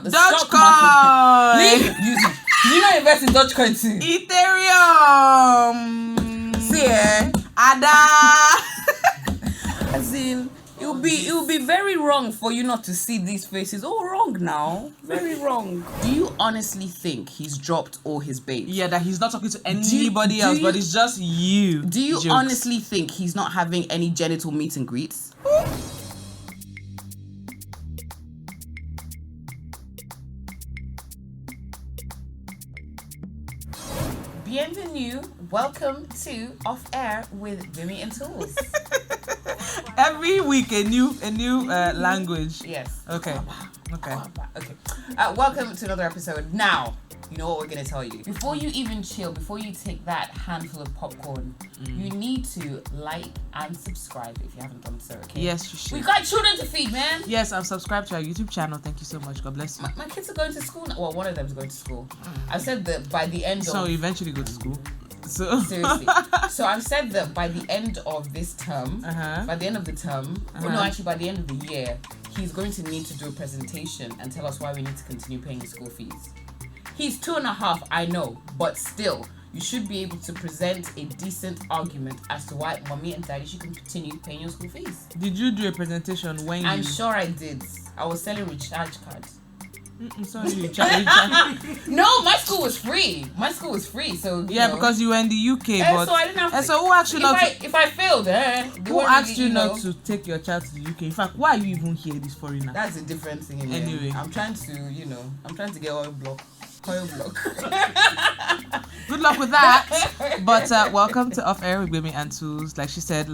Dogecoin. Do you not invest in Dogecoin too? Ethereum. See, Ada. As in, it will be very wrong for you not to see these faces. Oh, wrong now. Very wrong. Do you honestly think he's dropped all his bait? Yeah, that he's not talking to anybody else, but it's just you. Do you Jokes. honestly think he's not having any genital meet and greets? Bienvenue. Welcome to OffAir with Gbemi and Toolz. Every week a new language. Yes. Okay. Welcome to another episode. Now, you know what we're going to tell you. Before you even chill, before you take that handful of popcorn, you need to like and subscribe if you haven't done so, okay? Yes, you should. We got children to feed, man. Yes, I'm subscribed to our YouTube channel. Thank you so much. God bless you. My kids are going to school now. Well, one of them is going to school. I've said that by the end of... So you eventually go to school. So seriously. So I've said that by the end of this term, by the end of the term, well, no, actually by the end of the year, he's going to need to do a presentation and tell us why we need to continue paying his school fees. He's 2.5, I know, but still, you should be able to present a decent argument as to why mommy and daddy should continue paying your school fees. Did you do a presentation when I'm sure I did. I was selling recharge cards. Sorry, No, my school was free. So yeah, know. Because you were in the UK, but so I didn't have to. So who asked you not to? If I failed, who asked you not to take your child to the UK? In fact, why are you even here, this foreigner? That's a different thing. Anyway, I'm trying to get oil block. Good luck with that. But welcome to OffAir with Gbemi and Toolz. Like she said,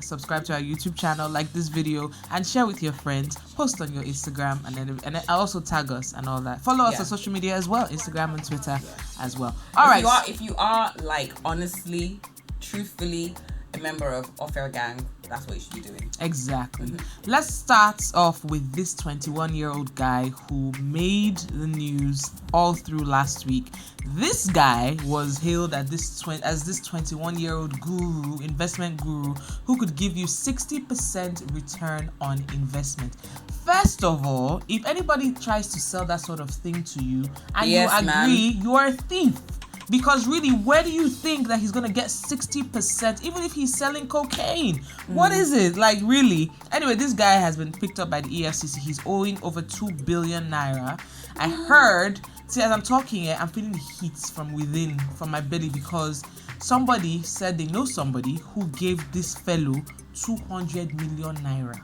subscribe to our YouTube channel, like this video, and share with your friends. Post on your Instagram, and then also tag us and all that. Follow us on social media as well, Instagram and Twitter as well. All right. If you are honestly, truthfully, a member of OffAir gang, that's what you should be doing. Exactly. Let's start off with this 21-year-old guy who made the news all through last week. This guy was hailed as this 21-year-old guru, investment guru, who could give you 60% return on investment. First of all, if anybody tries to sell that sort of thing to you and you agree, you are a thief. Because really, where do you think that he's going to get 60%, even if he's selling cocaine? What is it? Like, really? Anyway, this guy has been picked up by the EFCC. He's owing over 2 billion naira. I heard, as I'm talking here, I'm feeling the heat from within, from my belly, because somebody said they know somebody who gave this fellow 200 million naira.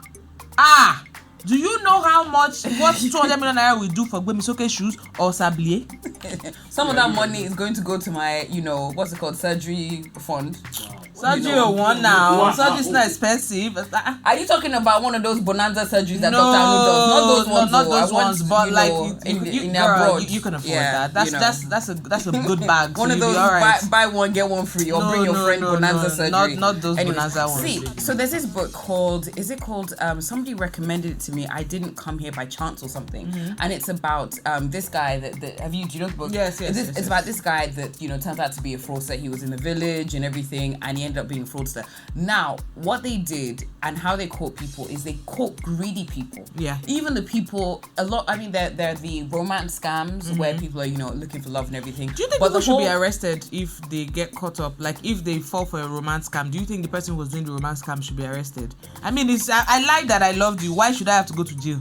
Do you know what 200 million naira will do for Gbemi shoes or sablier? Some of that money is going to go to my, what's it called, surgery fund. Surgery one now. Surgery is not expensive. Are you talking about one of those bonanza surgeries that Dr. Anu does? Not those ones, but in abroad. You can afford that. That's a good bag. One of those buy one get one free, or bring your friend bonanza surgery. Not those bonanza ones. See, so there's this book called. Is it called? Somebody recommended it to me. I didn't come here by chance or something, and it's about this guy that do you know the book? Yes. It's about this guy that turns out to be a fraudster. He was in the village and everything, and he ended up being a fraudster. Now, what they did and how they caught people is they caught greedy people. Yeah. Even the people, they're the romance scams where people are, looking for love and everything. Do you think people should be arrested if they get caught up? Like, if they fall for a romance scam, do you think the person who was doing the romance scam should be arrested? I mean, I like that I loved you. Why should I have to go to jail?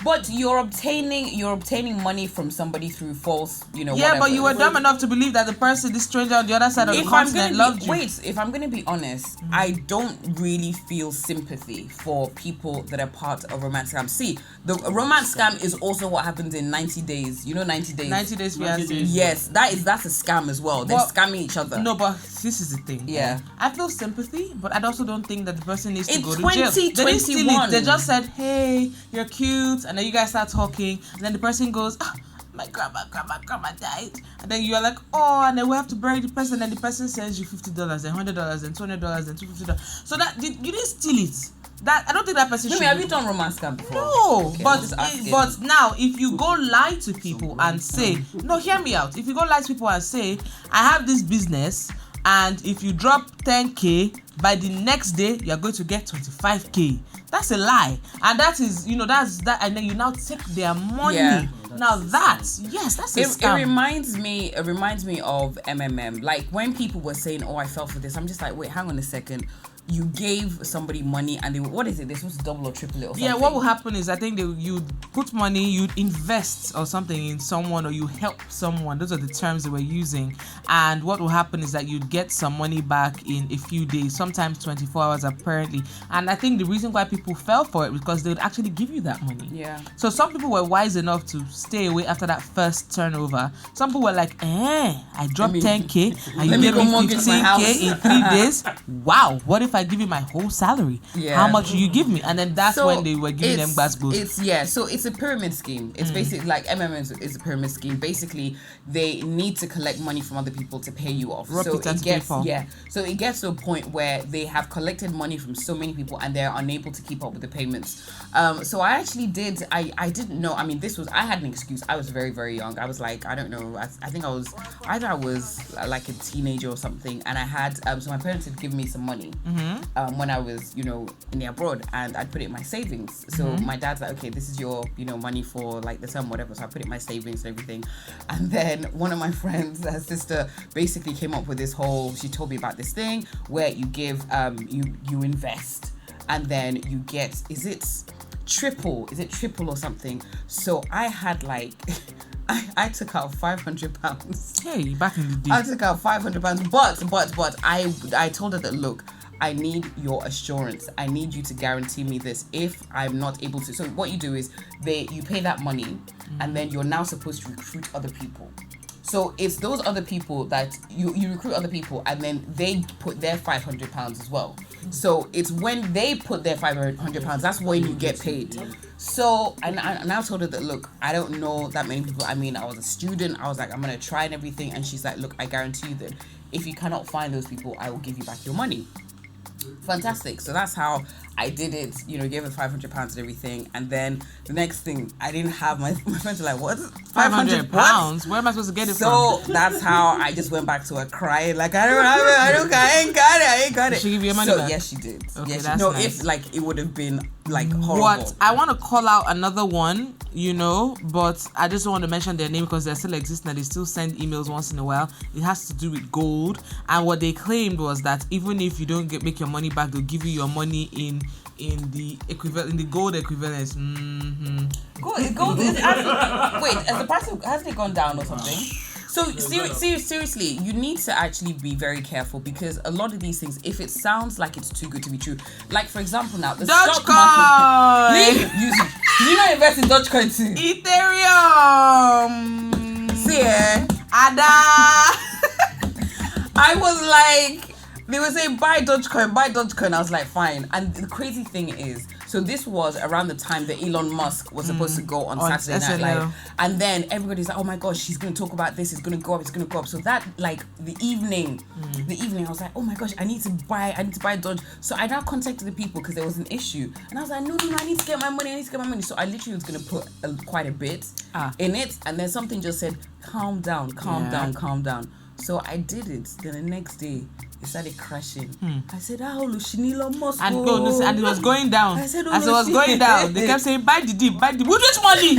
But you're obtaining money from somebody through false, Yeah, whatever. But you were dumb enough to believe that the person, this stranger on the other side of the continent, loved you. Wait, if I'm going to be honest, I don't really feel sympathy for people that are part of romance scams. See, the romance scam is also what happens in 90 days. 90 days? 90 days fiancé. Yes, that's a scam as well. They're scamming each other. No, but this is the thing. Yeah. I feel sympathy, but I also don't think that the person needs to go to jail. It's 2021. They didn't steal it. They just said, hey, you're cute. And then you guys start talking, and then the person goes, my grandma died, and then you're like, oh, and then we have to bury the person, and then the person sends you $50, then $100, then $200, then $250. So that you didn't steal it. That I don't think that person should. Have you done romance scam before? No, okay, but now if you go lie to people and say, no, hear me out. If you go lie to people and say, I have this business, and if you drop 10k, by the next day you're going to get 25k. That's a lie, and that is, that's that, and then you now take their money. Now that's a scam. It reminds me of MMM. Like when people were saying, "Oh, I fell for this," I'm just like, wait, hang on a second. You gave somebody money and what is it? They're supposed to double or triple it or something. Yeah, what will happen is I think you'd put money, you'd invest or something in someone, or you help someone. Those are the terms they were using. And what will happen is that you'd get some money back in a few days, sometimes 24 hours apparently. And I think the reason why people fell for it was because they would actually give you that money. Yeah. So some people were wise enough to stay away after that first turnover. Some people were like, I dropped 10K and you gave me 15K in 3 days. Wow, what if I give you my whole salary? Yeah. How much do you give me? And then that's when they were giving them gbasgbos. So it's a pyramid scheme. It's basically like MMM is a pyramid scheme. Basically, they need to collect money from other people to pay you off. So it gets to a point where they have collected money from so many people and they're unable to keep up with the payments. So I actually I didn't know. I mean, I had an excuse. I was very, very young. I was like, I don't know. I think I was like a teenager or something. And I had, so my parents had given me some money when I was, in the abroad, and I'd put it in my savings. So my dad's like, okay, this is your, money for like the term, whatever. So I put it in my savings and everything. And then one of my friends, her sister, basically came up with this she told me about this thing where you give, you invest, and then you get, is it triple or something? So I had like, I took out £500. Hey, back in the day. I took out £500, but I told her that, look, I need your assurance. I need you to guarantee me this if I'm not able to. So what you do is you pay that money, and then you're now supposed to recruit other people. So it's those other people that you recruit other people, and then they put their £500 as well. So it's when they put their £500, that's when you get paid. So and I told her that, look, I don't know that many people. I mean, I was a student. I was like, I'm gonna try and everything, and she's like, look, I guarantee you that if you cannot find those people, I will give you back your money. Fantastic. So that's how I did it, gave her £500 and everything. And then the next thing, I didn't have my friends were like, what? £500? Where am I supposed to get it from? So that's how I just went back to her crying, like, I don't have it, I ain't got it. Did she give you your money back? Yes, she did. Okay, yes, that's nice. If like it would have been like horrible. What I want to call out another one, but I just don't want to mention their name because they're still existing and they still send emails once in a while. It has to do with gold, and what they claimed was that even if you don't make your money back, they'll give you your money in the equivalent, in the gold equivalence. Gold is wait, as the price hasn't it gone down or something? So seriously, you need to actually be very careful, because a lot of these things, if it sounds like it's too good to be true, like for example now, the stock market. You not invest in Dogecoin too? Ethereum. See, Ada. I was like, they were saying buy Dogecoin. I was like, fine. And the crazy thing is, so this was around the time that Elon Musk was supposed to go on Saturday Night Live, and then everybody's like, oh my gosh, he's gonna talk about this. It's gonna go up. So that like the evening, I was like, oh my gosh, I need to buy Doge. So I now contacted the people because there was an issue, and I was like, no, I need to get my money. So I literally was gonna put quite a bit in it, and then something just said, calm down. So I did it. Then the next day, it started crashing. I said, Elon Musk. And it was going down. I said, as it was going down, they kept saying, buy the dip. With which money?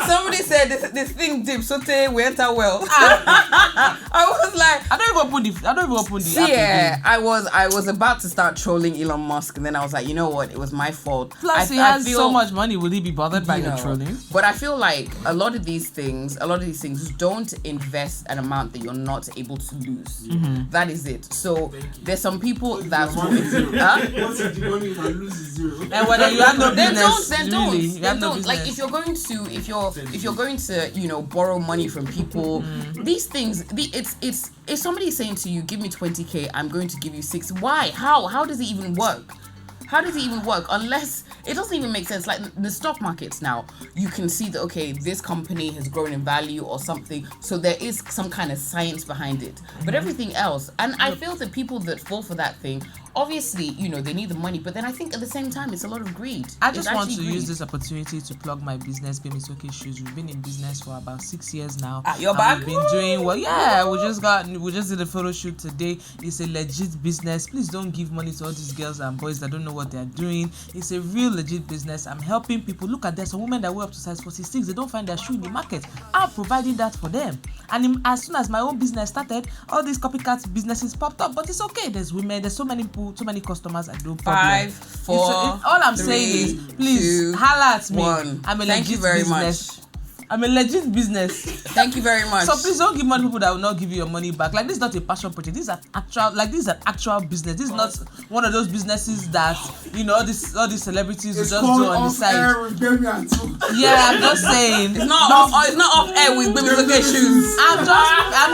Somebody said this thing dip, so we enter well. I was like, I don't even open the yeah, I was about to start trolling Elon Musk, and then I was like, you know what? It was my fault. Plus, he has so much money. Will he be bothered by your trolling? But I feel like a lot of these things don't invest an amount that you're not able to lose. That is it. So there's some people that once if the money can lose is zero. And whether you have no business, then don't. Like if you're going to borrow money from people, these things, it's if somebody is saying to you, give me 20K, I'm going to give you 6. Why? How does it even work? Unless it doesn't even make sense. Like the stock markets now, you can see that, okay, this company has grown in value or something. So there is some kind of science behind it. But everything else, and I feel that people that fall for that thing obviously, they need the money, but then I think at the same time, it's a lot of greed. I just want to use this opportunity to plug my business, Gbemi Shoes. We've been in business for about 6 years now. You're back? We've been doing well. Yeah, we just did a photo shoot today. It's a legit business. Please don't give money to all these girls and boys that don't know what they're doing. It's a real legit business. I'm helping people. Look at, there's some women that wear up to size 46. They don't find their shoe in the market. I'm providing that for them. And as soon as my own business started, all these copycat businesses popped up. But it's okay. There's women. There's so many people, so many customers. I don't problem. 5, 4. All I'm saying is, please 2, holla at me. 1. I'm a Thank legit you very business. much. I'm a legit business. Thank you very much. So please don't give money to people that will not give you your money back. Like, this is not a passion project. This is an actual business. This is not one of those businesses that all these celebrities will just do on the side. OffAir with Gbemi and Toolz. Yeah, I'm just saying. It's not off air with Gbemi Shoes. I'm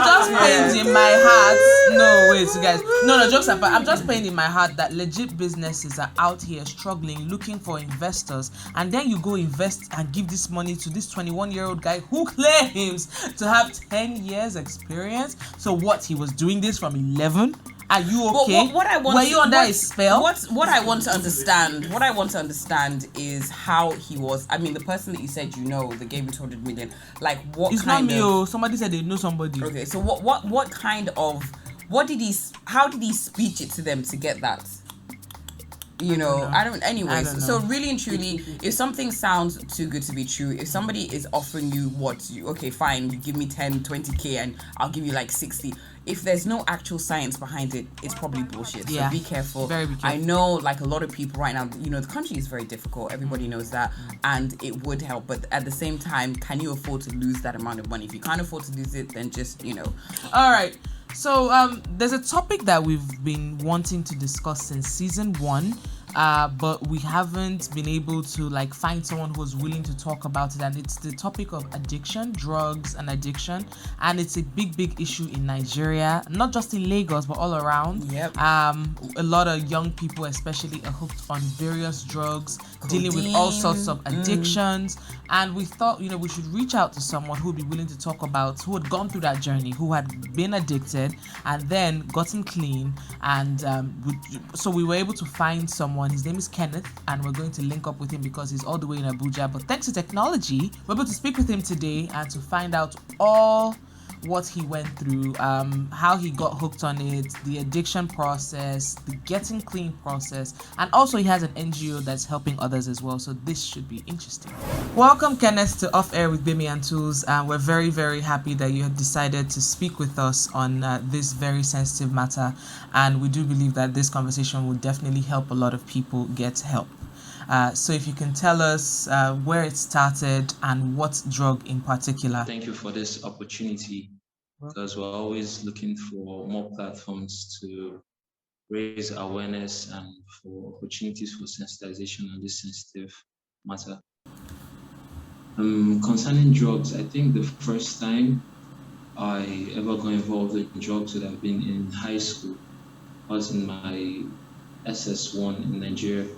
just paying in my heart. No, wait, you guys. No, jokes apart. I'm just paying in my heart that legit businesses are out here struggling, looking for investors, and then you go invest and give this money to this 21-year-old guy who claims to have 10 years experience. So what, he was doing this from 11? Are you okay? Were you under a spell? What I want to understand is how he was. I mean, the person that you said they gave him 200 million. Like, what? It's not me. Somebody said they know somebody. Okay, so how did he speech it to them to get that? I don't. Anyways, so really and truly, if something sounds too good to be true, if somebody is offering you okay, fine, you give me 10, 20k and I'll give you like 60. If there's no actual science behind it, it's probably bullshit. So be careful. Very be careful. I know, like, a lot of people right now, the country is very difficult. Everybody knows that, and it would help. But at the same time, can you afford to lose that amount of money? If you can't afford to lose it, then just All right. So there's a topic that we've been wanting to discuss since season 1, but we haven't been able to find someone who's willing to talk about it, and it's the topic of addiction, drugs and addiction, and it's a big issue in Nigeria, not just in Lagos but all around. Yep. A lot of young people especially are hooked on various drugs, dealing with all sorts of addictions, and we thought we should reach out to someone who would be willing to talk about, who had gone through that journey, who had been addicted and then gotten clean, and so we were able to find someone. His name is Kenneth, and we're going to link up with him because he's all the way in Abuja, but thanks to technology we're able to speak with him today and to find out all what he went through, how he got hooked on it, the addiction process, the getting clean process, and also he has an NGO that's helping others as well, so this should be interesting. Welcome, Kenneth, to Off Air with Gbemi and Toolz, and we're very, very happy that you have decided to speak with us on this very sensitive matter, and we do believe that this conversation will definitely help a lot of people get help. So if you can tell us where it started and what drug in particular. Thank you for this opportunity, because we're always looking for more platforms to raise awareness and for opportunities for sensitization on this sensitive matter. Concerning drugs, I think the first time I ever got involved in drugs would have been in high school. I was in my SS1 in Nigeria.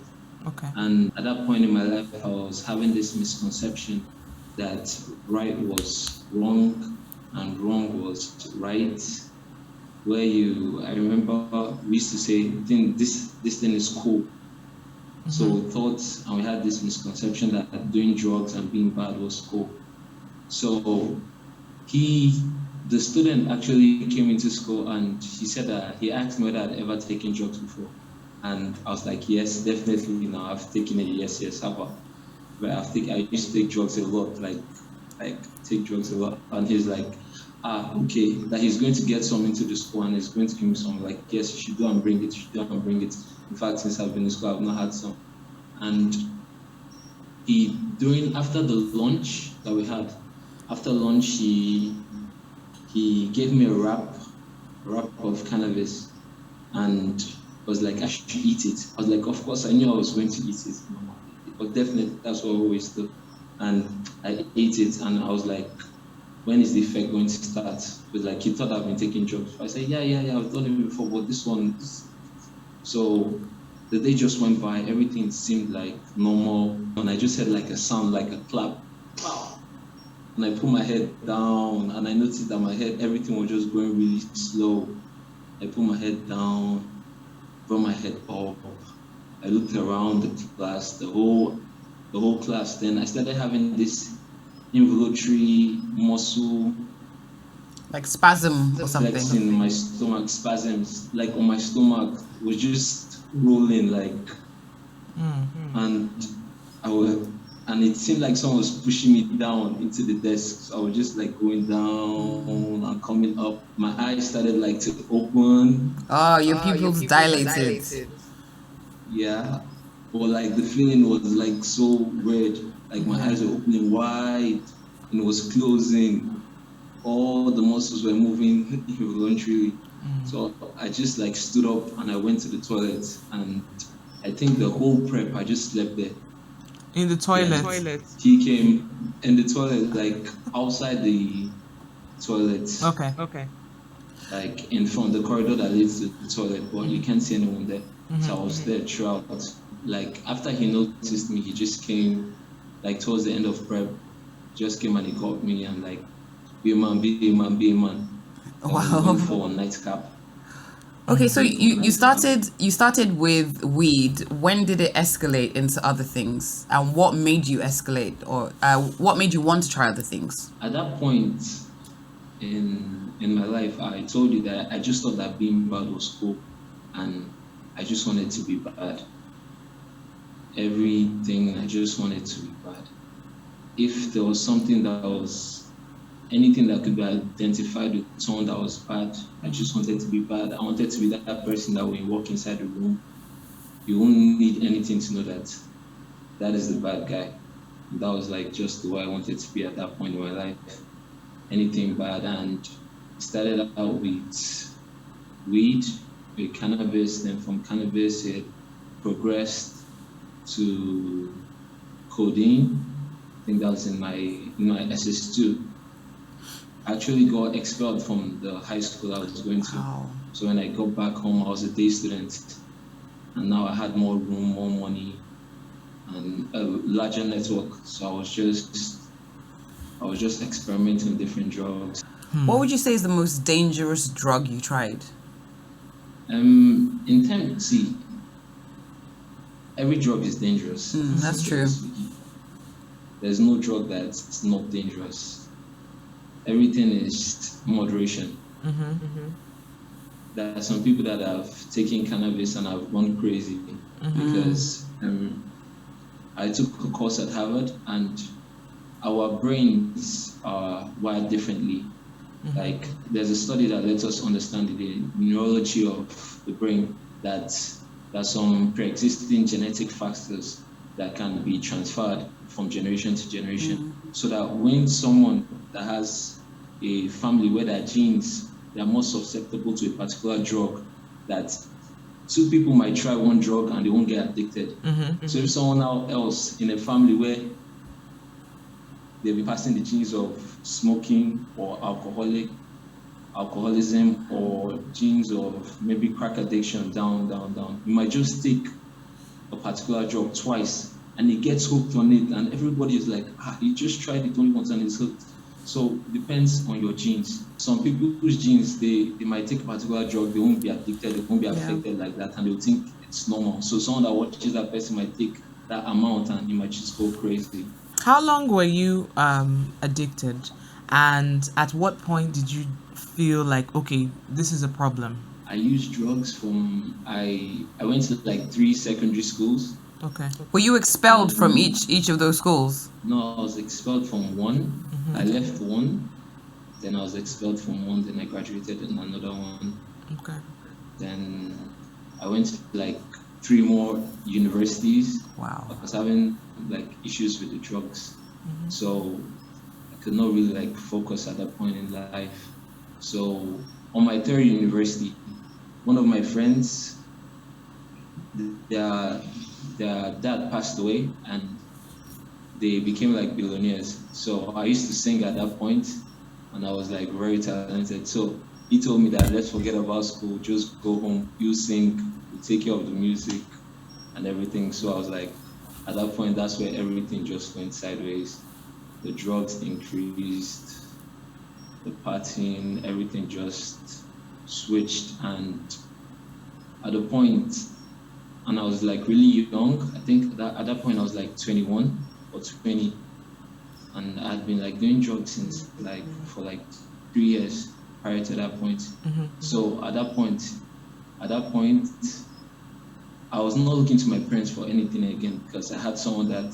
Okay. And at that point in my life, I was having this misconception that right was wrong and wrong was right. I remember we used to say, this thing is cool. Mm-hmm. So we thought, and we had this misconception that doing drugs and being bad was cool. So the student actually came into school and he said that he asked me whether I'd ever taken drugs before. And I was like, yes, definitely. Now I've taken it. Yes, but I used to take drugs a lot, like take drugs a lot. And he's like, okay, that he's going to get some into the school and he's going to give me some. Like, yes, you should go and bring it. In fact, since I've been in school, I've not had some. And after the lunch that we had, he gave me a wrap of cannabis and was like, I should eat it. I was like, of course, I knew I was going to eat it. But definitely, that's what I always do. And I ate it, and I was like, when is the effect going to start? But like, he thought I've been taking drugs. I said, yeah, I've done it before, but this one. So the day just went by, everything seemed like normal, and I just heard like a sound, like a clap. And I put my head down, and I noticed that everything was just going really slow. I put my head down, brought my head up. I looked around the class, the whole class. Then I started having this involuntary muscle, like spasm or something. Flexing in my stomach, spasms, like on my stomach was just rolling, like, and and it seemed like someone was pushing me down into the desk. So I was just like going down and coming up. My eyes started like to open. Oh, your pupils dilated. Yeah, but like the feeling was like so weird. Like my eyes were opening wide and it was closing. All the muscles were moving involuntarily. So I just like stood up and I went to the toilet, and I think the whole prep I just slept there. In the toilet. Yeah, he came in the toilet, like outside the toilet. Okay. Like in front the corridor that leads to the toilet, but you can't see anyone there. So I was there throughout. Like after he noticed me, he just came, like towards the end of prep, just came and he called me and like, be a man. Wow. For a nightcap. Okay, so you started with weed. When did it escalate into other things, and what made you escalate, or what made you want to try other things? At that point in my life, I told you that I just thought that being bad was cool, and I just wanted to be bad. Everything, I just wanted to be bad. If there was something that was anything that could be identified with someone that was bad, I just wanted to be bad. I wanted to be that person that when you walk inside the room, you won't need anything to know that that is the bad guy. And that was like just the way I wanted to be at that point in my life. Anything bad. And started out with weed, with cannabis. Then from cannabis, it progressed to codeine. I think that was in my SS2. I actually got expelled from the high school I was going to. Wow. So when I got back home, I was a day student. And now I had more room, more money, and a larger network. So I was just experimenting with different drugs. What would you say is the most dangerous drug you tried? See, every drug is dangerous. That's true. There's no drug that's not dangerous. Everything is moderation. There are some people that have taken cannabis and have gone crazy because I took a course at Harvard, and our brains are wired differently. Like there's a study that lets us understand the neurology of the brain, that there's some pre-existing genetic factors that can be transferred from generation to generation, so that when someone that has a family where their genes, they are more susceptible to a particular drug, that two people might try one drug and they won't get addicted. So if someone else in a family where they'll be passing the genes of smoking or alcoholism, or genes of maybe crack addiction down, you might just take a particular drug twice and he gets hooked on it, and everybody is like, he just tried it only once and it's hooked. So it depends on your genes. Some people's genes, they might take a particular drug, they won't be addicted, they won't be affected like that, and they'll think it's normal. So someone that watches that person might take that amount and he might just go crazy. How long were you addicted, and at what point did you feel like, okay, this is a problem? I used drugs from, I went to like 3 secondary schools. Okay. Were you expelled from each of those schools? No, I was expelled from one. I left one, then I was expelled from one, then I graduated in another one. Okay. Then I went to like 3 more universities. Wow. I was having like issues with the drugs. So I could not really like focus at that point in life. So on my 3rd university, one of my friends, their dad passed away and they became like billionaires. So I used to sing at that point, and I was like very talented. So he told me that let's forget about school, just go home, you sing, you take care of the music and everything. So I was like, at that point, that's where everything just went sideways. The drugs increased, the partying, everything just switched, and at a point, and I was like really young. I think that at that point I was like 21 or 20, and I had been like doing drugs since like for like 3 years prior to that point. So at that point, I was not looking to my parents for anything again, because I had someone that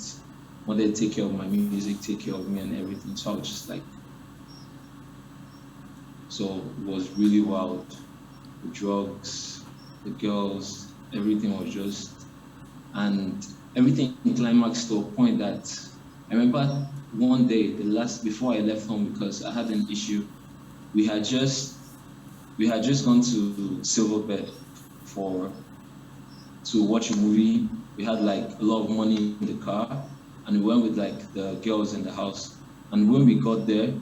wanted to take care of my music, take care of me and everything. So I was just like, so it was really wild. The drugs, the girls, everything was just, and everything climaxed to a point that I remember one day, before I left home, because I had an issue. We had just gone to Silverbed to watch a movie. We had like a lot of money in the car, and we went with like the girls in the house. And when we got there,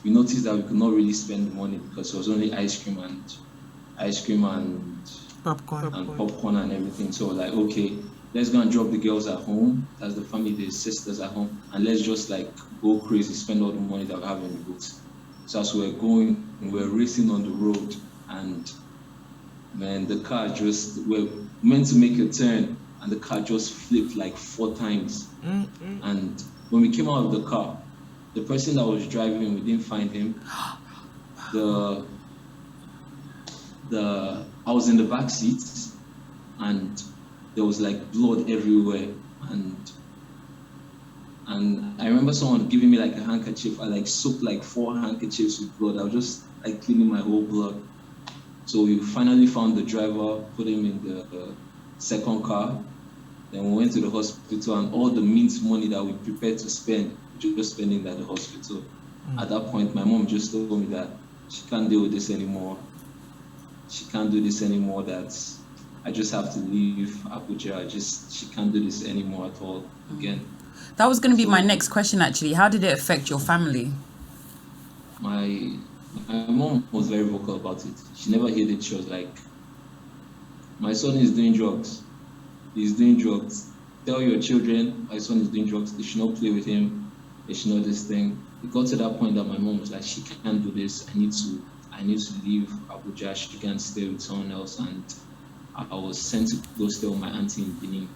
we noticed that we could not really spend the money, because it was only ice cream and popcorn and everything. So like, okay, let's go and drop the girls at home. That's the family, the sisters at home, and let's just like go crazy, spend all the money that we have in the books. So as we're going, we're racing on the road, and man, the car we're meant to make a turn, and the car just flipped like 4 times. And when we came out of the car, the person that was driving, we didn't find him. I was in the back seat, and there was like blood everywhere, and I remember someone giving me like a handkerchief. I like soaked like 4 handkerchiefs with blood. I was just like cleaning my whole blood. So we finally found the driver, put him in the second car. Then we went to the hospital, and all the mint money that we prepared to spend, we just spending at the hospital. At that point, my mom just told me that she can't deal with this anymore. She can't do this anymore, that I just have to leave Abuja. She can't do this anymore at all again. That was going to be my next question, actually. How did it affect your family? My mom was very vocal about it. She never hid it. She was like, my son is doing drugs. He's doing drugs. Tell your children my son is doing drugs. They should not play with him. They should know this thing. It got to that point that my mom was like, she can't do this. I need to leave Abuja. She can't stay with someone else. And I was sent to go stay with my auntie in Benin.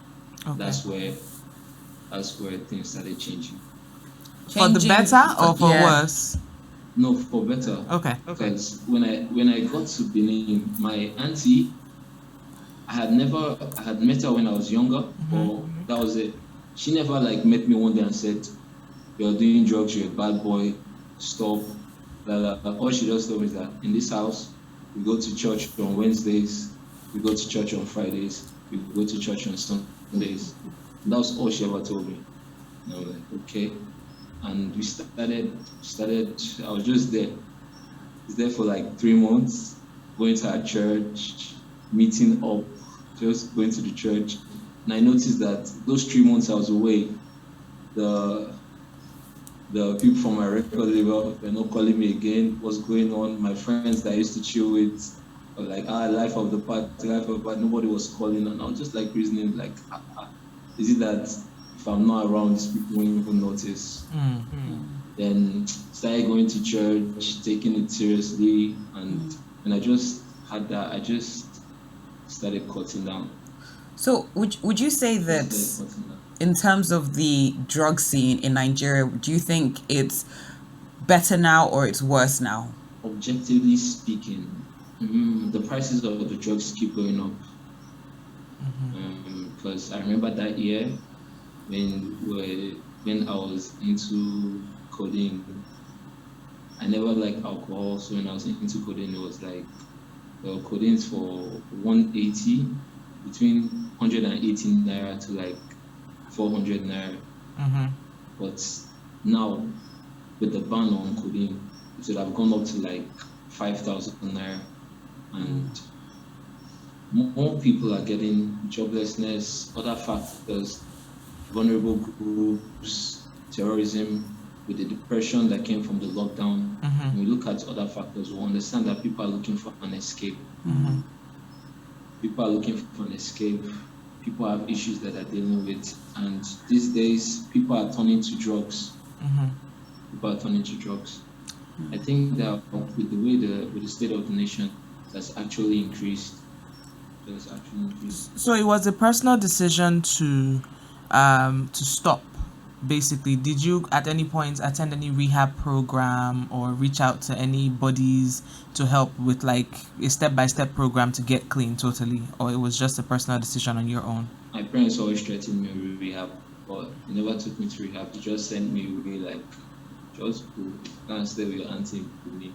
Okay. That's where things started changing. For the better or for worse? No, for better. Okay. Because when I got to Benin, my auntie, I had met her when I was younger, but that was it. She never like met me one day and said, "You're doing drugs, you're a bad boy, stop." Blah, blah. All she just told me is that in this house, we go to church on Wednesdays, we go to church on Fridays, we go to church on Sundays. And that was all she ever told me. And I was like, okay. And we started, I was just there. I was there for like 3 months, going to our church, meeting up, just going to the church. And I noticed that those 3 months I was away, the people from my record label were not calling me again. What's going on? My friends that I used to chill with were like, life of the party. Nobody was calling. And I was just like reasoning, like, is it that if I'm not around, these people won't even notice? Then started going to church, taking it seriously, and when I just had that, I just started cutting down. So would you say that in terms of the drug scene in Nigeria, do you think it's better now or it's worse now? Objectively speaking, the prices of the drugs keep going up. Because I remember that year when I was into codeine. I never liked alcohol, so when I was into codeine, it was like codeine's for 180, between 118 naira to like 400 naira. But now with the ban on codeine, it would have gone up to like 5,000 naira, and more people are getting joblessness, other factors, vulnerable groups, terrorism, with the depression that came from the lockdown. When we look at other factors, we understand that people are looking for an escape. People are looking for an escape. People have issues that they're dealing with. And these days, people are turning to drugs. People are turning to drugs. I think that with the state of the nation that's actually increased, just actually increase. So it was a personal decision to stop. Basically, did you at any point attend any rehab program or reach out to any bodies to help with like a step-by-step program to get clean totally, or it was just a personal decision on your own? My parents always threatened me with rehab, but they never took me to rehab. They just sent me away like, just go and stay with your auntie with me.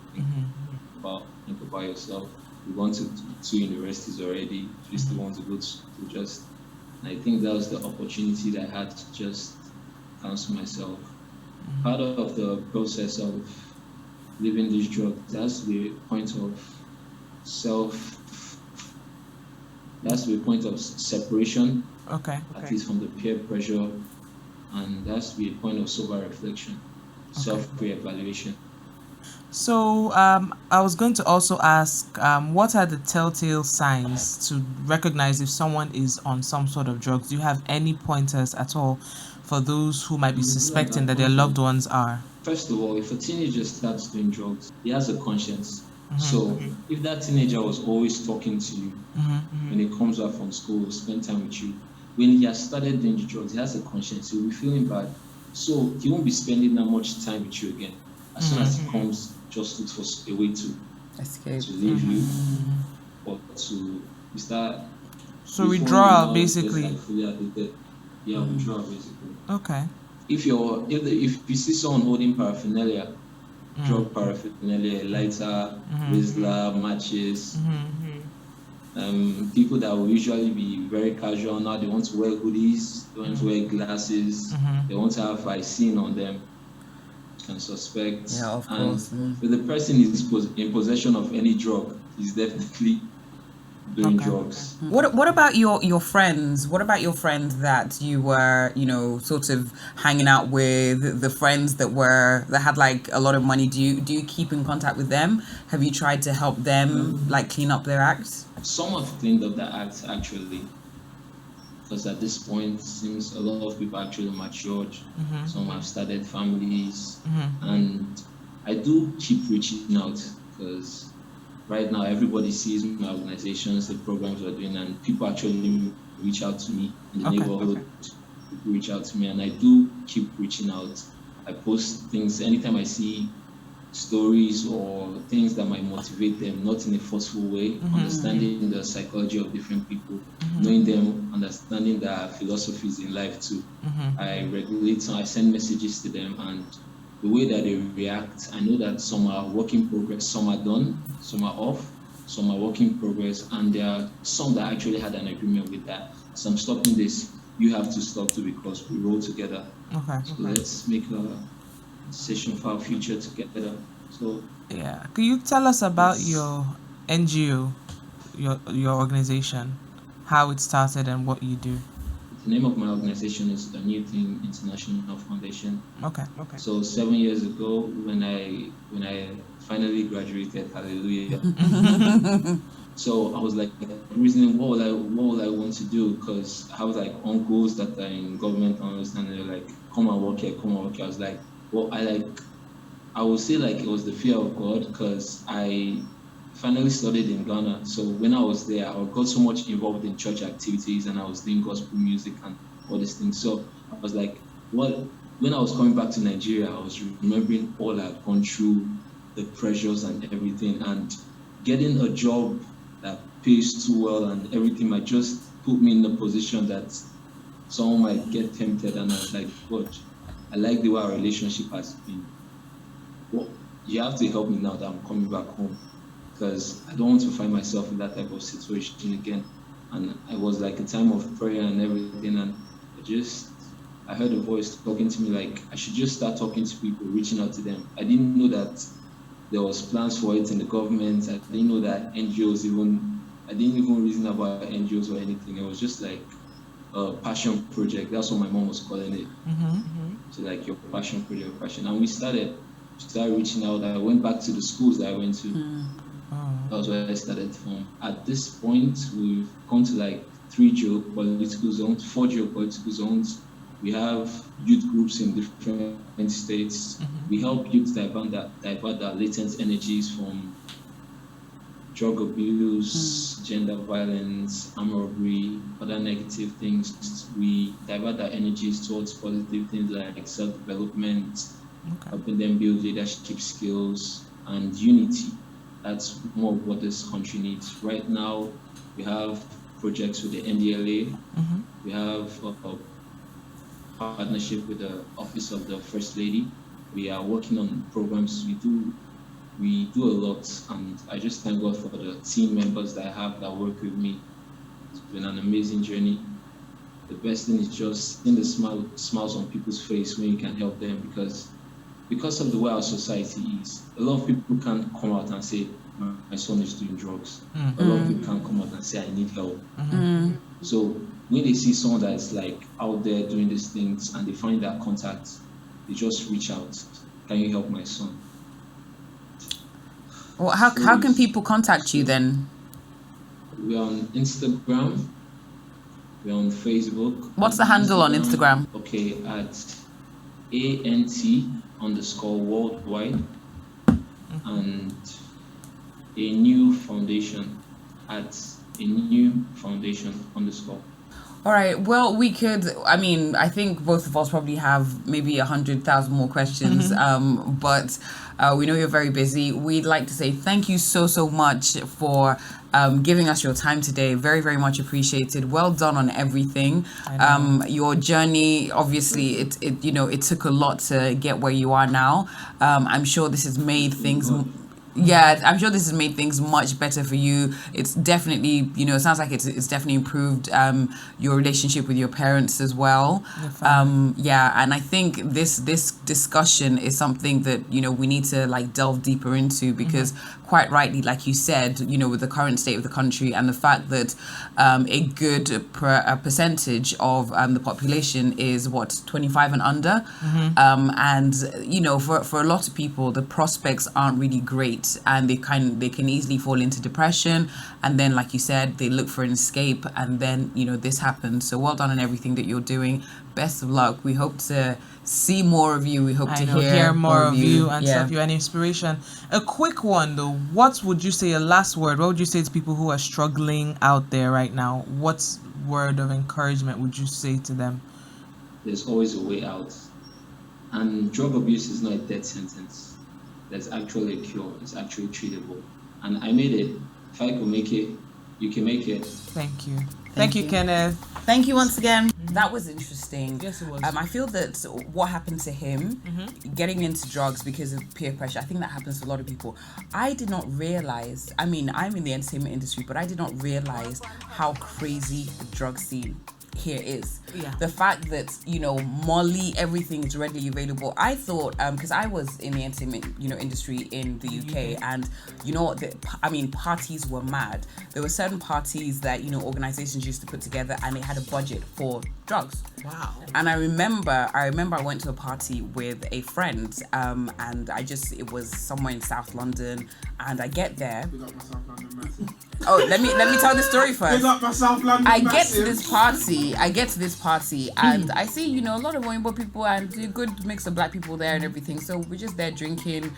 Think about yourself. We went to two universities already. You still want to go to just. And I think that was the opportunity that I had to just counsel myself. Part of the process of living this drug, that's the point of that's the point of separation. Okay. At least from the peer pressure, and that's the point of sober reflection, self-re-evaluation. So I was going to also ask, what are the telltale signs to recognize if someone is on some sort of drugs? Do you have any pointers at all for those who might be suspecting that their loved ones are? First of all, if a teenager starts doing drugs, he has a conscience. So if that teenager was always talking to you when he comes back from school, spend time with you, when he has started doing the drugs, he has a conscience. He'll be feeling bad. So he won't be spending that much time with you again. As soon as he comes, just look for a way to escape, to leave you, or to start. So withdrawal, basically. Like fully addicted. Yeah, withdrawal, basically. Okay. If you see someone holding paraphernalia, drug paraphernalia, lighter, Whistler, matches, people that will usually be very casual now, they want to wear hoodies, they want to wear glasses, they want to have icing on them, can suspect. Yeah, of course. If the person is in possession of any drug, he's definitely doing drugs. What about your friends? What about your friends that you were, sort of hanging out with, the friends that had like a lot of money? Do you keep in contact with them? Have you tried to help them like clean up their acts? Some have cleaned up their acts actually, because at this point it seems a lot of people actually matured. Some have started families, and I do keep reaching out because right now everybody sees my organizations, the programs we're doing, and people actually reach out to me in the neighborhood. People reach out to me, and I do keep reaching out. I post things anytime I see stories or things that might motivate them, not in a forceful way, understanding the psychology of different people, knowing them, understanding their philosophies in life too. I send messages to them, and the way that they react, I know that some are work in progress, some are done, some are off, some are work in progress, and there are some that actually had an agreement with that. So I'm stopping this. You have to stop too because we roll together. So let's make a decision for our future together. So yeah, can you tell us about your NGO, your organization, how it started and what you do? The name of my organization is the New Thing International Foundation. Okay. So 7 years ago, when I finally graduated, hallelujah. So I was like reasoning, what will I want to do? Because I have like uncles that are in government, and they're like, come and work here. I was like, well, I would say like it was the fear of God, because I finally studied in Ghana. So when I was there, I got so much involved in church activities, and I was doing gospel music and all these things. So I was like, when I was coming back to Nigeria, I was remembering all I've gone through, the pressures and everything, and getting a job that pays too well and everything might just put me in a position that someone might get tempted. And I was like, God, I like the way our relationship has been. Well, you have to help me now that I'm coming back home, because I don't want to find myself in that type of situation again. And it was like a time of prayer and everything, and I heard a voice talking to me like I should just start talking to people, reaching out to them. I didn't know that there was plans for it in the government. I didn't know that NGOs I didn't even reason about NGOs or anything. It was just like a passion project. That's what my mom was calling it. So like your passion project, and we started reaching out. I went back to the schools that I went to. That was where I started from. At this point, we've gone to like 3 geopolitical zones, 4 geopolitical zones. We have youth groups in different states. We help youth divert their latent energies from drug abuse, gender violence, armed robbery, other negative things. We divert our energies towards positive things like self-development, helping them build leadership skills and unity. That's more of what this country needs. Right now, we have projects with the NDLA. We have a partnership with the Office of the First Lady. We are working on programs. We do a lot, and I just thank God for the team members that I have that work with me. It's been an amazing journey. The best thing is just seeing the smiles on people's face when you can help them, because of the way our society is. A lot of people can't come out and say, my son is doing drugs. A lot of people can't come out and say, I need help. So when they see someone that is like out there doing these things and they find that contact, they just reach out. Can you help my son? Well, how can people contact you then? We're on Instagram. We're on Facebook. What's the handle on Instagram? Okay, at ANT_worldwide and a new foundation at a new foundation _ All right. Well, we could. I mean, I think both of us probably have maybe 100,000 more questions. But we know you're very busy. We'd like to say thank you so much for giving us your time today. Very, very much appreciated. Well done on everything. Your journey, obviously, it took a lot to get where you are now. I'm sure this has made things. Yeah, I'm sure this has made things much better for you. It's definitely, it sounds like it's definitely improved your relationship with your parents as well. And I think this discussion is something that, we need to like delve deeper into, because quite rightly, like you said, with the current state of the country and the fact that a good percentage of the population is 25 and under. And, for a lot of people, the prospects aren't really great. And they can easily fall into depression, and then, like you said, they look for an escape, and then this happens. So well done on everything that you're doing. Best of luck. We hope to see more of you. We hope to hear more of you and stuff. You an inspiration. A quick one though. What would you say? A last word. What would you say to people who are struggling out there right now? What word of encouragement would you say to them? There's always a way out, and drug abuse is not a death sentence. There's actually a cure. It's actually treatable. And I made it. If I could make it, you can make it. Thank you. Thank you, Kenneth. Thank you once again. That was interesting. Yes, it was. I feel that what happened to him, getting into drugs because of peer pressure, I think that happens to a lot of people. I did not realize, I'm in the entertainment industry, but I did not realize how crazy the drug scene here is. The fact that Molly, everything is readily available. I thought because I was in the entertainment industry in the UK, and parties were mad. There were certain parties that organizations used to put together, and they had a budget for drugs. Wow. And I remember I went to a party with a friend, and it was somewhere in South London, and I get there. Big up my South London massive. Oh, let me tell the story first. Big up my South London I massive. get to this party, and I see, a lot of Oyinbo people and a good mix of black people there and everything. So we're just there drinking,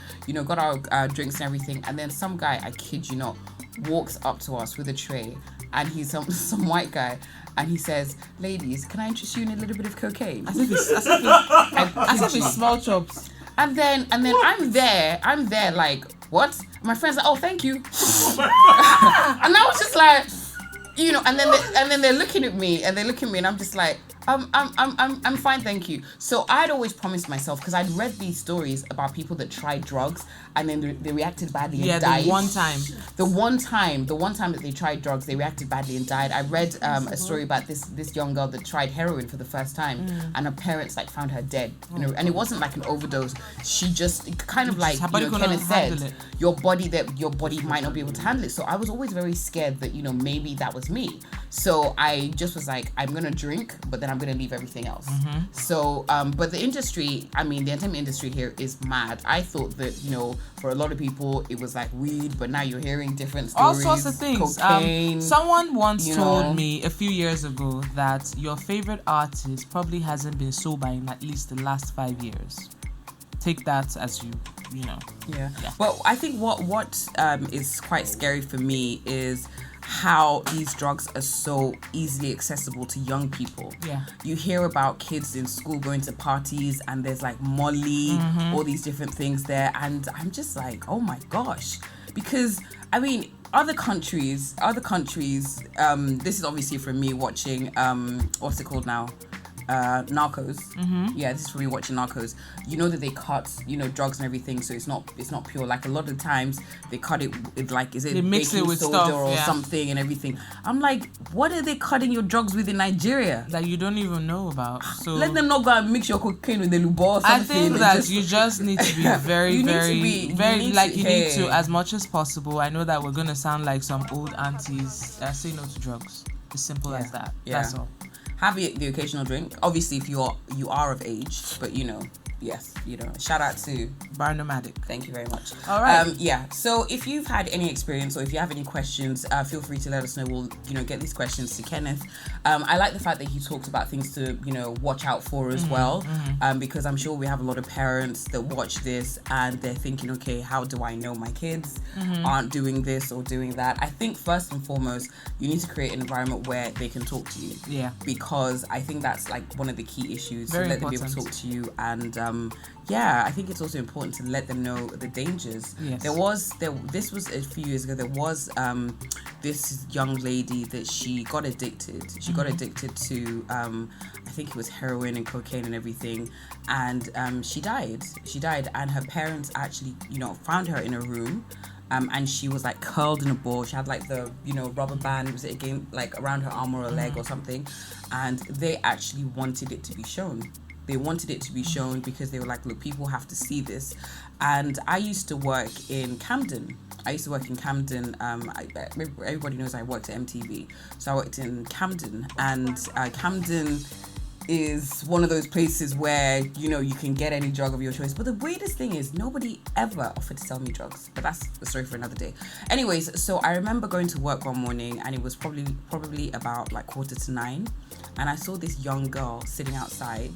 got our drinks and everything. And then some guy, I kid you not, walks up to us with a tray, and he's some white guy, and he says, "Ladies, can I interest you in a little bit of cocaine?" I think it's small chops. And then I'm there like, what? My friend's like, "Oh, thank you." And I was just like, and then they're looking at me, and I'm just like, I'm fine, thank you. So I'd always promised myself, because I'd read these stories about people that tried drugs and then they reacted badly and died. The one time that they tried drugs, they reacted badly and died. I read a story about this young girl that tried heroin for the first time, and her parents found her dead. And it wasn't like an overdose. She just kind of like Kenneth said, your body might not be able to handle it. So I was always very scared that maybe that was me. So I just was like, I'm gonna drink, but then I'm gonna leave everything else. So but the industry, the entertainment industry here is mad. I thought that for a lot of people it was like weed, but now you're hearing different stories. All sorts of things. Cocaine, someone once told me a few years ago that your favorite artist probably hasn't been sober in at least the last 5 years. Take that as you Yeah. Well, I think what is quite scary for me is how these drugs are so easily accessible to young people. Yeah. You hear about kids in school going to parties and there's like Molly, all these different things there. And I'm just like, oh my gosh. Because, I mean, other countries, this is obviously from me watching, what's it called now? Narcos. Yeah, this is from me watching Narcos. You know that they cut, drugs and everything, so it's not pure. Like a lot of times they cut it with like, is it they mix baking it with soda stuff, or something and everything. I'm like, what are they cutting your drugs with in Nigeria? That you don't even know about. So let them not go and mix your cocaine with the lubo or something. I think that you just need to be very, you need to, as much as possible. I know that we're gonna sound like some old aunties that say no to drugs. As simple as that. Yeah. That's all. Have the occasional drink. Obviously, if you are of age, but yes, shout out to Barnomatic. Thank you very much. All right. So if you've had any experience or if you have any questions, feel free to let us know. We'll, get these questions to Kenneth. I like the fact that he talks about things to, watch out for as well. Because I'm sure we have a lot of parents that watch this and they're thinking, okay, how do I know my kids aren't doing this or doing that? I think first and foremost, you need to create an environment where they can talk to you. Yeah. Because I think that's like one of the key issues. Very to let important. them be able to talk to you and I think it's also important to let them know the dangers. Yes. This was a few years ago. There was this young lady that she got addicted. She got addicted to I think it was heroin and cocaine and everything, and she died. And her parents actually found her in a room. And she was like curled in a ball. She had like the rubber band, was it again like around her arm or her leg or something, and they actually wanted it to be shown. They wanted it to be shown because they were like, look, people have to see this. And I used to work in Camden. Everybody knows I worked at MTV. So I worked in Camden. And Camden is one of those places where, you can get any drug of your choice. But the weirdest thing is nobody ever offered to sell me drugs. But that's a story for another day. Anyways, so I remember going to work one morning and it was probably about like 8:45. And I saw this young girl sitting outside.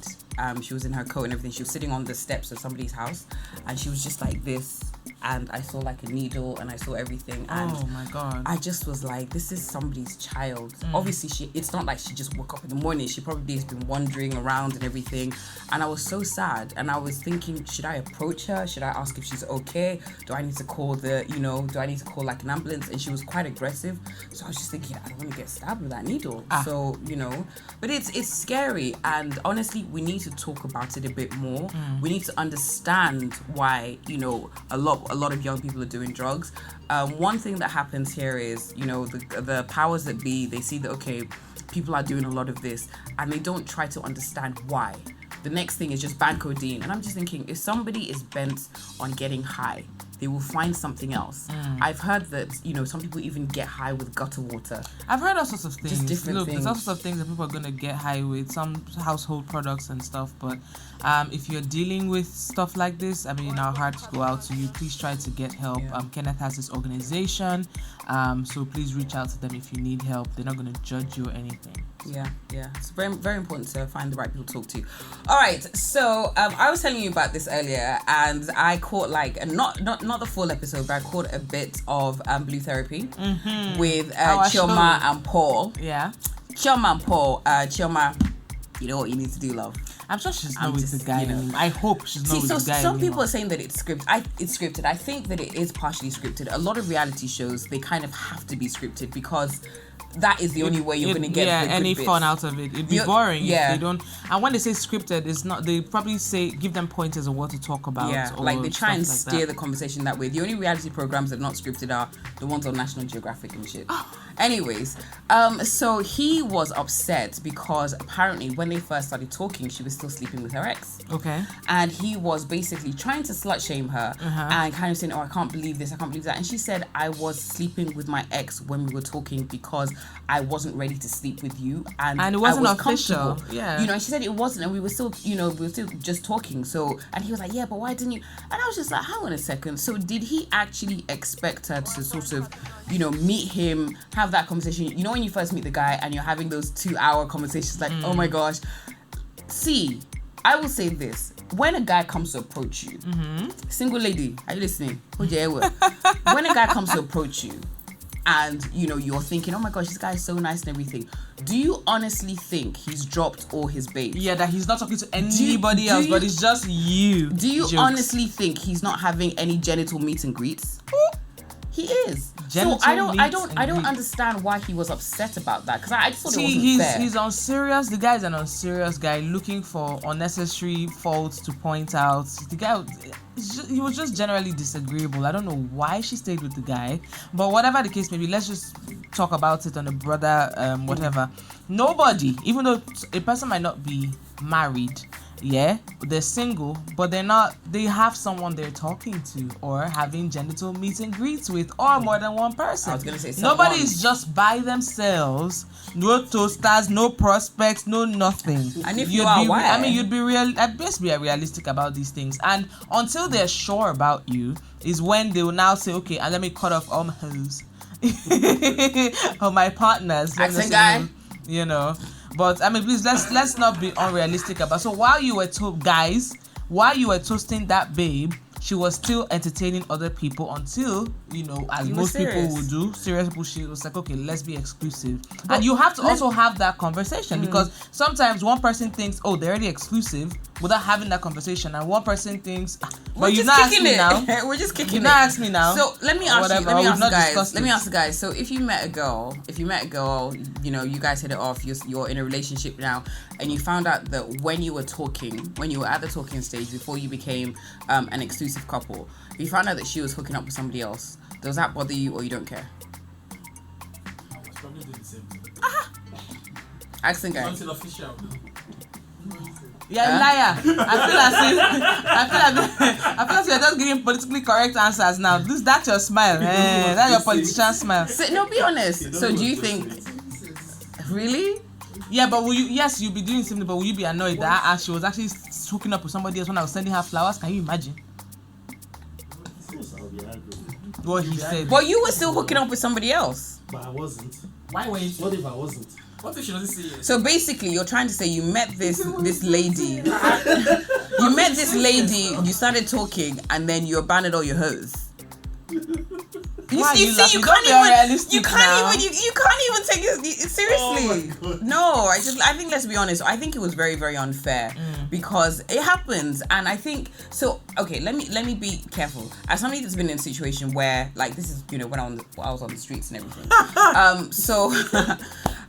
She was in her coat and everything. She was sitting on the steps of somebody's house. And she was just like this. And I saw like a needle and I saw everything. And oh my God. I just was like, this is somebody's child. Obviously, it's not like she just woke up in the morning. She probably has been wandering around and everything. And I was so sad. And I was thinking, should I approach her? Should I ask if she's okay? Do I need to call like an ambulance? And she was quite aggressive. So I was just thinking, I don't want to get stabbed with that needle. So, but it's scary. And honestly, we need to talk about it a bit more. We need to understand why, a lot of young people are doing drugs. One thing that happens here is, the powers that be, they see that, okay, people are doing a lot of this and they don't try to understand why. The next thing is just ban codeine. And I'm just thinking, if somebody is bent on getting high, they will find something else. I've heard that, some people even get high with gutter water. I've heard all sorts of things. Just different things. There's all sorts of things that people are going to get high with, some household products and stuff. But if you're dealing with stuff like this, our hearts go out to you. Please try to get help. Yeah. Kenneth has this organization. So please reach out to them if you need help. They're not going to judge you or anything. Yeah. It's very, very important to find the right people to talk to. All right. So I was telling you about this earlier, and I caught not the full episode, but I caught a bit of Blue Therapy with Chioma and Paul. Yeah. Chioma and Paul. Chioma, you know what you need to do, love. I'm sure she's not with the guy anymore. I hope she's not with the guy some anymore. people are saying that it's scripted. It's scripted. I think that it is partially scripted. A lot of reality shows, they kind of have to be scripted because that is the only way you're going to get any good fun bits. out of it. It'd be boring if they don't. And when they say scripted, it's not. They probably give them pointers of what to talk about. Yeah, or like they try and steer that. the conversation that way. The only reality programs that are not scripted are the ones on National Geographic and shit. Anyways, so he was upset because apparently when they first started talking, she was still sleeping with her ex. Okay. And he was basically trying to slut shame her and kind of saying, oh, I can't believe this, I can't believe that. And she said, I was sleeping with my ex when we were talking because I wasn't ready to sleep with you. And it wasn't I was official. Yeah. And she said it wasn't, and we were still, just talking. So, and he was like, yeah, but why didn't you? And I was just like, hang on a second. So did he actually expect her to sort of, meet him, have that conversation? When you first meet the guy and you're having those 2-hour conversations, like, oh my gosh. See, I will say this. when a guy comes to approach you, single lady, are you listening? When a guy comes to approach you, and you're thinking, oh my gosh, this guy is so nice and everything, do you honestly think he's dropped all his bait? Yeah, that he's not talking to anybody else, but it's just you. Do you honestly think he's not having any genital meet and greets? He is. So I don't understand why he was upset about that, because I just thought it wasn't fair. He's unserious. The guy is an unserious guy looking for unnecessary faults to point out. The guy, he was just generally disagreeable. I don't know why she stayed with the guy, but whatever the case may be, let's just talk about it on a broader whatever. Nobody, even though a person might not be married, yeah, they're single, but they have someone they're talking to or having genital meet and greets with, or more than one person. I was gonna say someone. Nobody is just by themselves, no toasters, no prospects, no nothing. And if you are, why? I mean, you'd be at best be realistic about these things, and until they're sure about you is when they will now say, okay, and let me cut off all my hoes or my partners, accent guy, But I mean, please, let's not be unrealistic about. So while you were toasting that babe, she was still entertaining other people until, as most people would do, serious people, she was like, okay, let's be exclusive. But and you have to also have that conversation, because sometimes one person thinks, oh, they're already exclusive, without having that conversation, and one person thinks, but you're not asking me now. We're just kicking it. You're not asking me now. So let me ask you. Let me ask the guys. So if you met a girl, you guys hit it off. You're in a relationship now, and you found out that when you were at the talking stage before you became an exclusive couple, you found out that she was hooking up with somebody else. Does that bother you, or you don't care? I was probably doing the same thing. Accent guy. Until official. Yeah, liar. I feel like you're just giving politically correct answers now. That's your smile. That's your politician smile. So, no, be honest. So do you think... Really? Yeah, but you'll be doing something, but will you be annoyed that she was actually hooking up with somebody else when I was sending her flowers? Can you imagine? What he said. But you were still hooking up with somebody else. But I wasn't. Why were you? What if I wasn't? What if she doesn't see it? So basically, you're trying to say you met this lady. You met this lady, you started talking, and then you abandoned all your hoes. You can't even take it seriously. Oh No, I think, let's be honest, I think it was very, very unfair because it happens. And I think so. Okay, let me be careful. As somebody that's been in a situation where, like, this is when I was on the streets and everything. So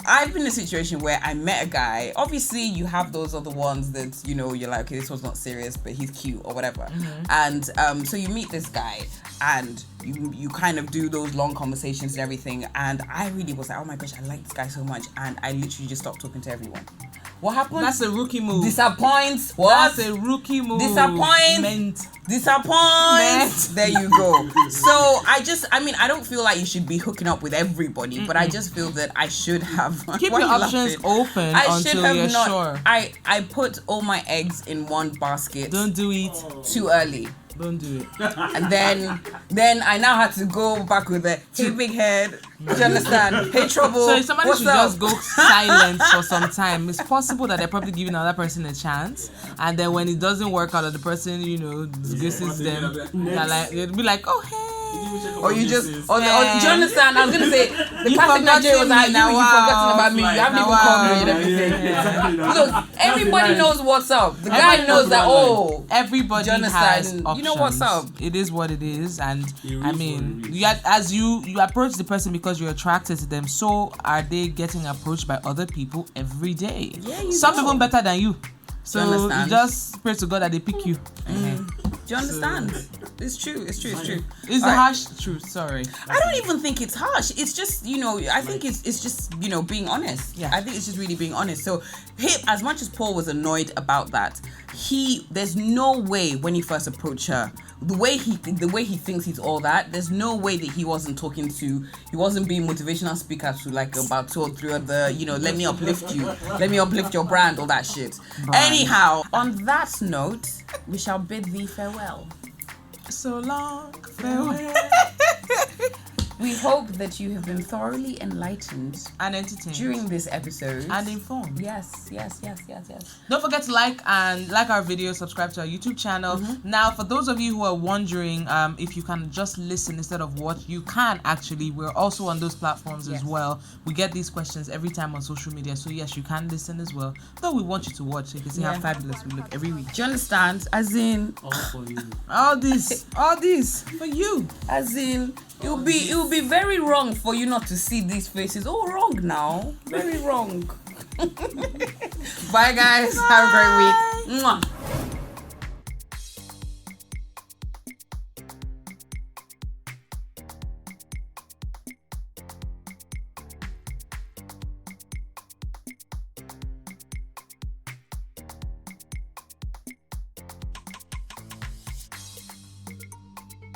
I've been in a situation where I met a guy. Obviously, you have those other ones that you're like, okay, this one's not serious, but he's cute or whatever. And so you meet this guy, and you kind of do those long conversations and everything. And I really was like, oh my gosh, I like this guy so much, and I literally just stopped talking to everyone. What happened? That's a rookie move. Disappoint. What? That's a rookie move. Disappoint. There you go. So I don't feel like you should be hooking up with everybody, but I just feel that I should have. Keep your options open until you're sure. I put all my eggs in one basket. Don't do it too early. Don't do it. And then I now had to go back with a hey big head. Do you understand? Hey trouble. So if somebody should just go silent for some time, it's possible that they're probably giving another person a chance, and then when it doesn't work out, or the person disgraces them, they'll be like, oh hey. Or you just, do you understand? I was gonna say the classic Nigeria was like, you've forgotten about me. You haven't even called me and everything. Yeah. Look, everybody knows what's up. The guy knows that. Oh, everybody has options. You know what's up. It is what it is, and I mean, as you approach the person because you're attracted to them, so are they getting approached by other people every day? Yeah, some people better than you. So you just pray to God that they pick you. Do you understand? It's true. It's the harsh truth. Sorry. I don't even think it's harsh. It's just, I think it's just, being honest. Yeah. I think it's just really being honest. So, as much as Paul was annoyed about that, there's no way when he first approached her, the way he thinks he's all that, there's no way that he wasn't being motivational speaker to like about 2 or 3 other, let me uplift your brand, all that shit. Anyhow, on that note, we shall bid thee farewell. So long, farewell. We hope that you have been thoroughly enlightened and entertained during this episode. and informed. Yes. Don't forget to like our video, subscribe to our YouTube channel. Now, for those of you who are wondering if you can just listen instead of watch, you can actually. We're also on those platforms as well. We get these questions every time on social media, so yes, you can listen as well. Though we want you to watch so you can see how fabulous we look every week. Do you understand? As in, All for you. all this for you. as in, it will be very wrong for you not to see these faces. Oh, wrong now. Very wrong. Bye, guys. Have a great week. Mwah.